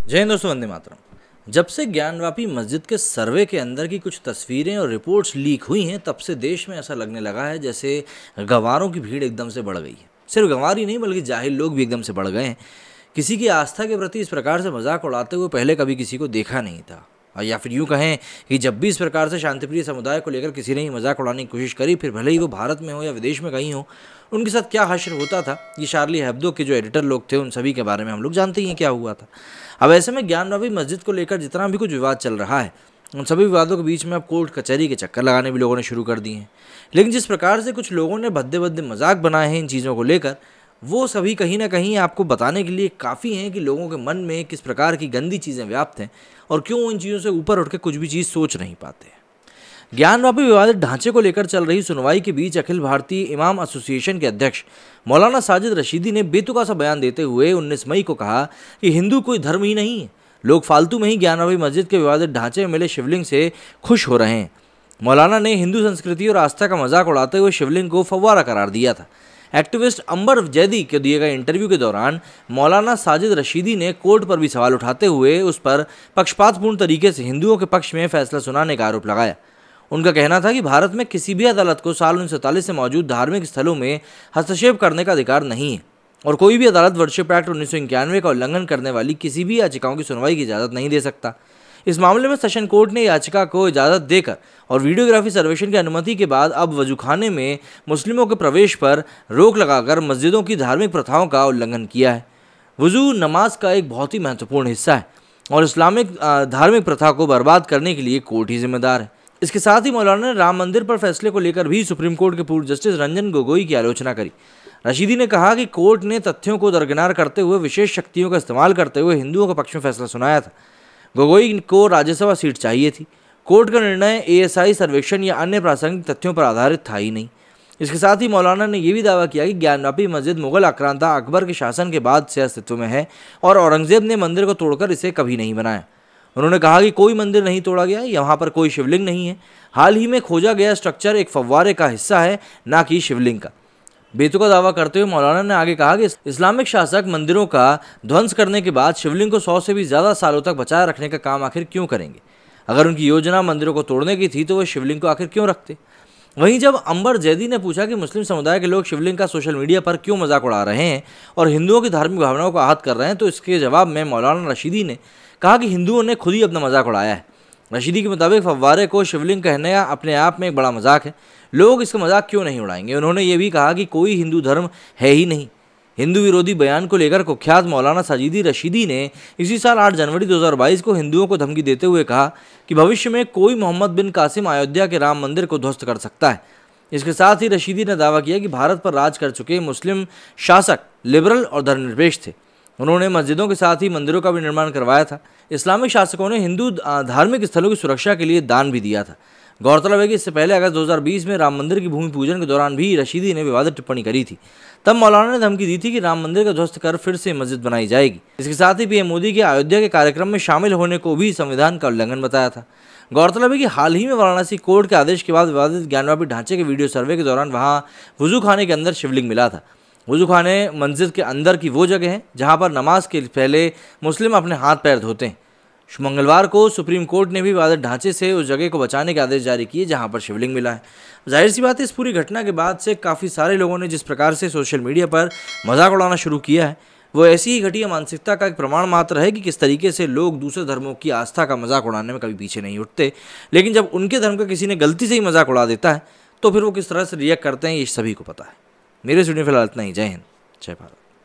जय हिंद दोस्तों, वंदे मातरम। जब से ज्ञानवापी मस्जिद के सर्वे के अंदर की कुछ तस्वीरें और रिपोर्ट्स लीक हुई हैं, तब से देश में ऐसा लगने लगा है जैसे गंवारों की भीड़ एकदम से बढ़ गई है। सिर्फ गंवार ही नहीं बल्कि जाहिल लोग भी एकदम से बढ़ गए हैं। किसी की आस्था के प्रति इस प्रकार से मजाक उड़ाते हुए पहले कभी किसी को देखा नहीं था। और या फिर यूँ कहें कि जब भी इस प्रकार से शांतिप्रिय समुदाय को लेकर किसी ने ही मजाक उड़ाने की कोशिश करी, फिर भले ही वो भारत में हो या विदेश में कहीं हो, उनके साथ क्या हश्र होता था, ये शार्ली हेब्दो के जो एडिटर लोग थे उन सभी के बारे में हम लोग जानते ही हैं क्या हुआ था। अब ऐसे में ज्ञानवापी मस्जिद को लेकर जितना भी कुछ विवाद चल रहा है, उन सभी विवादों के बीच में अब कोर्ट कचहरी के चक्कर लगाने भी लोगों ने शुरू कर दिए हैं। लेकिन जिस प्रकार से कुछ लोगों ने भद्दे भद्दे मजाक बनाए हैं इन चीज़ों को लेकर, वो सभी कहीं ना कहीं आपको बताने के लिए काफ़ी हैं कि लोगों के मन में किस प्रकार की गंदी चीज़ें व्याप्त हैं और क्यों इन चीज़ों से ऊपर उठ के कुछ भी चीज़ सोच नहीं पाते हैं। ज्ञानवापी विवादित ढांचे को लेकर चल रही सुनवाई के बीच अखिल भारतीय इमाम एसोसिएशन के अध्यक्ष मौलाना साजिद रशीदी ने बेतुका सा बयान देते हुए 19 मई को कहा कि हिंदू कोई धर्म ही नहीं है, लोग फालतू में ही ज्ञानवापी मस्जिद के विवादित ढांचे में मिले शिवलिंग से खुश हो रहे हैं। मौलाना ने हिंदू संस्कृति और आस्था का मजाक उड़ाते हुए शिवलिंग को फव्वारा करार दिया था। एक्टिविस्ट अंबर जैदी के दिए गए इंटरव्यू के दौरान मौलाना साजिद रशीदी ने कोर्ट पर भी सवाल उठाते हुए उस पर पक्षपातपूर्ण तरीके से हिंदुओं के पक्ष में फैसला सुनाने का आरोप लगाया। उनका कहना था कि भारत में किसी भी अदालत को साल 1947 से मौजूद धार्मिक स्थलों में हस्तक्षेप करने का अधिकार नहीं है और कोई भी अदालत वर्शिप एक्ट 1991 का उल्लंघन करने वाली किसी भी याचिकाओं की सुनवाई की इजाज़त नहीं दे सकता। इस मामले में सेशन कोर्ट ने याचिका को इजाज़त देकर और वीडियोग्राफी सर्वेक्षण की अनुमति के बाद अब वजूखाने में मुस्लिमों के प्रवेश पर रोक लगाकर मस्जिदों की धार्मिक प्रथाओं का उल्लंघन किया है। वजू नमाज का एक बहुत ही महत्वपूर्ण हिस्सा है और इस्लामिक धार्मिक प्रथा को बर्बाद करने के लिए कोर्ट ही जिम्मेदार है। इसके साथ ही मौलाना ने राम मंदिर पर फैसले को लेकर भी सुप्रीम कोर्ट के पूर्व जस्टिस रंजन गोगोई की आलोचना करी। रशीदी ने कहा कि कोर्ट ने तथ्यों को दरकिनार करते हुए विशेष शक्तियों का इस्तेमाल करते हुए हिंदुओं के पक्ष में फैसला सुनाया था। गोगोई को राज्यसभा सीट चाहिए थी। कोर्ट का निर्णय एएसआई सर्वेक्षण या अन्य प्रासंगिक तथ्यों पर आधारित था ही नहीं। इसके साथ ही मौलाना ने यह भी दावा किया कि ज्ञानवापी मस्जिद मुगल आक्रांता अकबर के शासन के बाद से अस्तित्व में है और औरंगजेब ने मंदिर को तोड़कर इसे कभी नहीं बनाया। उन्होंने कहा कि कोई मंदिर नहीं तोड़ा गया, यहाँ पर कोई शिवलिंग नहीं है। हाल ही में खोजा गया स्ट्रक्चर एक फव्वारे का हिस्सा है, ना कि शिवलिंग का। बेतुका दावा करते हुए मौलाना ने आगे कहा कि इस्लामिक शासक मंदिरों का ध्वंस करने के बाद शिवलिंग को 100 से भी ज़्यादा सालों तक बचाए रखने का काम आखिर क्यों करेंगे। अगर उनकी योजना मंदिरों को तोड़ने की थी तो वह शिवलिंग को आखिर क्यों रखते। वहीं जब अंबर जैदी ने पूछा कि मुस्लिम समुदाय के लोग शिवलिंग का सोशल मीडिया पर क्यों मजाक उड़ा रहे हैं और हिंदुओं की धार्मिक भावनाओं को आहत कर रहे हैं, तो इसके जवाब में मौलाना रशीदी ने कहा कि हिंदुओं ने खुद ही अपना मजाक उड़ाया है। रशीदी के मुताबिक फव्वारे को शिवलिंग कहने अपने आप में एक बड़ा मजाक है, लोग इसका मजाक क्यों नहीं उड़ाएंगे। उन्होंने ये भी कहा कि कोई हिंदू धर्म है ही नहीं। हिंदू विरोधी बयान को लेकर कुख्यात मौलाना साजिदी रशीदी ने इसी साल 8 जनवरी 2022 को हिंदुओं को धमकी देते हुए कहा कि भविष्य में कोई मोहम्मद बिन कासिम अयोध्या के राम मंदिर को ध्वस्त कर सकता है। इसके साथ ही रशीदी ने दावा किया कि भारत पर राज कर चुके मुस्लिम शासक लिबरल और धर्मनिरपेक्ष थे। उन्होंने मस्जिदों के साथ ही मंदिरों का भी निर्माण करवाया था। इस्लामिक शासकों ने हिंदू धार्मिक स्थलों की सुरक्षा के लिए दान भी दिया था। गौरतलब है कि इससे पहले अगस्त 2020 में राम मंदिर की भूमि पूजन के दौरान भी रशीदी ने विवादित टिप्पणी करी थी। तब मौलाना ने धमकी दी थी कि राम मंदिर का ध्वस्त कर फिर से मस्जिद बनाई जाएगी। इसके साथ ही पीएम मोदी के अयोध्या के कार्यक्रम में शामिल होने को भी संविधान का उल्लंघन बताया था। गौरतलब है कि हाल ही में वाराणसी कोर्ट के आदेश के बाद विवादित ज्ञानवापी ढांचे के वीडियो सर्वे के दौरान वहां वजू खाने के अंदर शिवलिंग मिला था। वजू खाने मस्जिद के अंदर की वो जगह है जहां पर नमाज के पहले मुस्लिम अपने हाथ पैर धोते हैं। मंगलवार को सुप्रीम कोर्ट ने भी विवादित ढांचे से उस जगह को बचाने के आदेश जारी किए जहां पर शिवलिंग मिला है। जाहिर सी बात है, इस पूरी घटना के बाद से काफ़ी सारे लोगों ने जिस प्रकार से सोशल मीडिया पर मजाक उड़ाना शुरू किया है, वो ऐसी ही घटिया मानसिकता का एक प्रमाण मात्र है कि किस तरीके से लोग दूसरे धर्मों की आस्था का मजाक उड़ाने में कभी पीछे नहीं उठते। लेकिन जब उनके धर्म का किसी ने गलती से ही मजाक उड़ा देता है तो फिर वो किस तरह से रिएक्ट करते हैं, ये सभी को पता है। मेरे स्टूडियो फिलहाल इतना ही। जय हिंद, जय भारत।